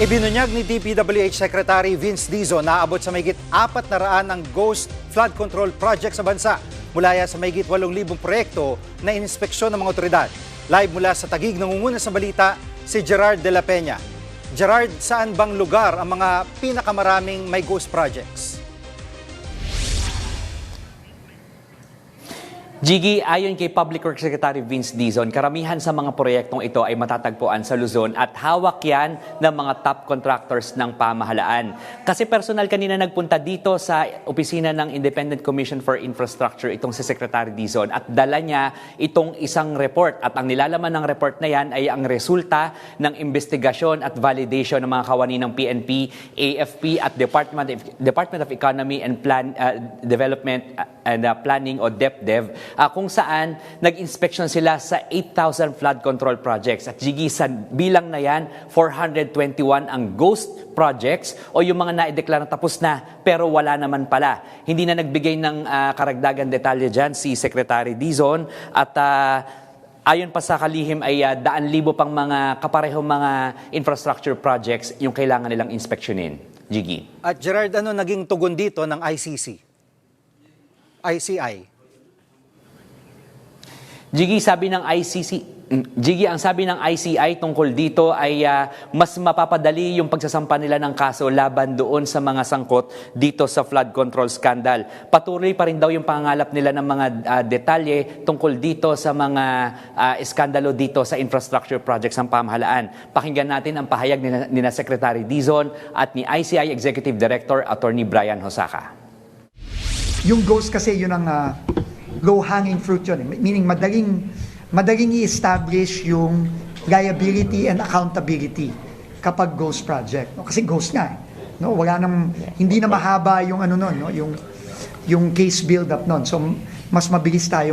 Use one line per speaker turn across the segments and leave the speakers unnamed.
Ibinunyag ni DPWH Secretary Vince Dizon na aabot sa mahigit 400 ang ghost flood control project sa bansa. Mula sa mahigit 8,000 proyekto na inspeksyon ng mga otoridad. Live mula sa Taguig, nangunguna sa balita si Gerard de la Peña. Gerard, saan bang lugar ang mga pinakamaraming may ghost projects?
Jiggy, ayon kay Public Works Secretary Vince Dizon, karamihan sa mga proyektong ito ay matatagpuan sa Luzon at hawak yan ng mga top contractors ng pamahalaan. Kasi personal kanina nagpunta dito sa opisina ng Independent Commission for Infrastructure itong si Secretary Dizon at dala niya itong isang report at ang nilalaman ng report na yan ay ang resulta ng investigasyon at validation ng mga kawani ng PNP, AFP at Department of Economy and Development and Planning o DepDev. Kung saan nag-inspection sila sa 8,000 flood control projects. At Jiggy, sa bilang na yan, 421 ang ghost projects o yung mga naideklara tapos na pero wala naman pala. Hindi na nagbigay ng karagdagan detalye dyan si Secretary Dizon at ayon pa sa kalihim ay daan libo pang mga kaparehong mga infrastructure projects yung kailangan nilang inspeksyonin. Jiggy.
At Gerard, ano naging tugon dito ng ICI?
Jiggy, ang sabi ng ICI tungkol dito ay mas mapapadali yung pagsasampa nila ng kaso laban doon sa mga sangkot dito sa flood control scandal. Patuloy pa rin daw yung pangangalap nila ng mga detalye tungkol dito sa mga iskandalo dito sa infrastructure projects ng pamahalaan. Pakinggan natin ang pahayag ni Secretary Dizon at ni ICI Executive Director Attorney Brian Hosaka.
Yung ghost kasi yun ang low-hanging fruit yun. Meaning madaling i-establish yung liability and accountability kapag ghost project. No? Kasi ghost nga. No? Hindi na mahaba yung yung case build-up nun. So mas mabilis tayo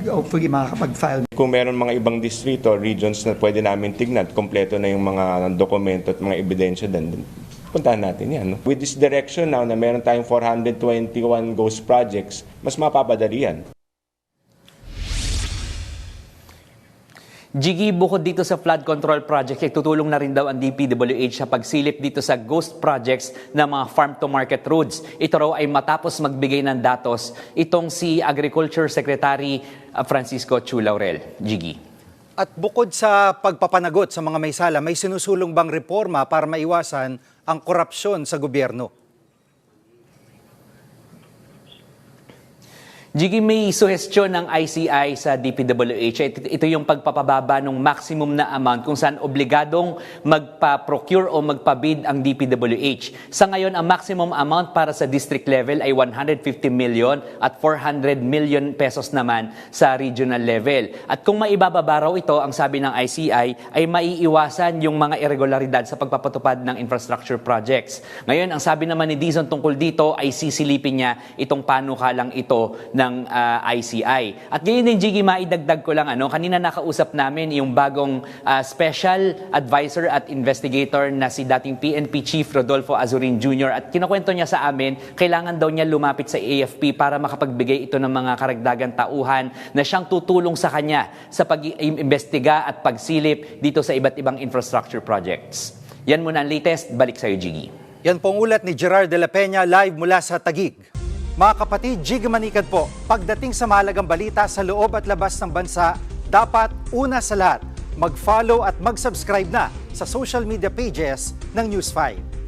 hopefully makakapag-file.
Kung meron mga ibang distrito, regions na pwede namin tignan, kompleto na yung mga dokumento at mga ebidensya din, puntahan natin yan. No? With this direction now na meron tayong 421 ghost projects, mas mapapadali yan.
Jiggy, bukod dito sa flood control project, tutulong na rin daw ang DPWH sa pagsilip dito sa ghost projects ng mga farm-to-market roads. Ito raw ay matapos magbigay ng datos itong si Agriculture Secretary Francisco Chu Laurel. Jiggy.
At bukod sa pagpapanagot sa mga may sala, may sinusulong bang reforma para maiwasan ang korupsyon sa gobyerno?
Jiggy, may suhestyon ng ICI sa DPWH. Ito yung pagpapababa ng maximum na amount kung saan obligadong magpa-procure o magpa-bid ang DPWH. Sa ngayon, ang maximum amount para sa district level ay 150 million at 400 million pesos naman sa regional level. At kung maibababa raw ito, ang sabi ng ICI, ay maiiwasan yung mga irregularidad sa pagpapatupad ng infrastructure projects. Ngayon, ang sabi naman ni Dizon tungkol dito ay sisilipin niya itong panukalang ito ng ICI. At ngayon din, Jiggy, maidagdag ko lang, kanina nakausap namin yung bagong special advisor at investigator na si dating PNP Chief Rodolfo Azurin Jr. At kinukwento niya sa amin, kailangan daw niya lumapit sa AFP para makapagbigay ito ng mga karagdagan tauhan na siyang tutulong sa kanya sa pag-imbestiga at pagsilip dito sa iba't ibang infrastructure projects. Yan muna ang latest. Balik sa'yo, Jiggy.
Yan pong ulat ni Gerard de la Peña live mula sa Taguig. Mga kapatid, Jiggy Manikad po, pagdating sa mahalagang balita sa loob at labas ng bansa, dapat una sa lahat, mag-follow at mag-subscribe na sa social media pages ng News 5.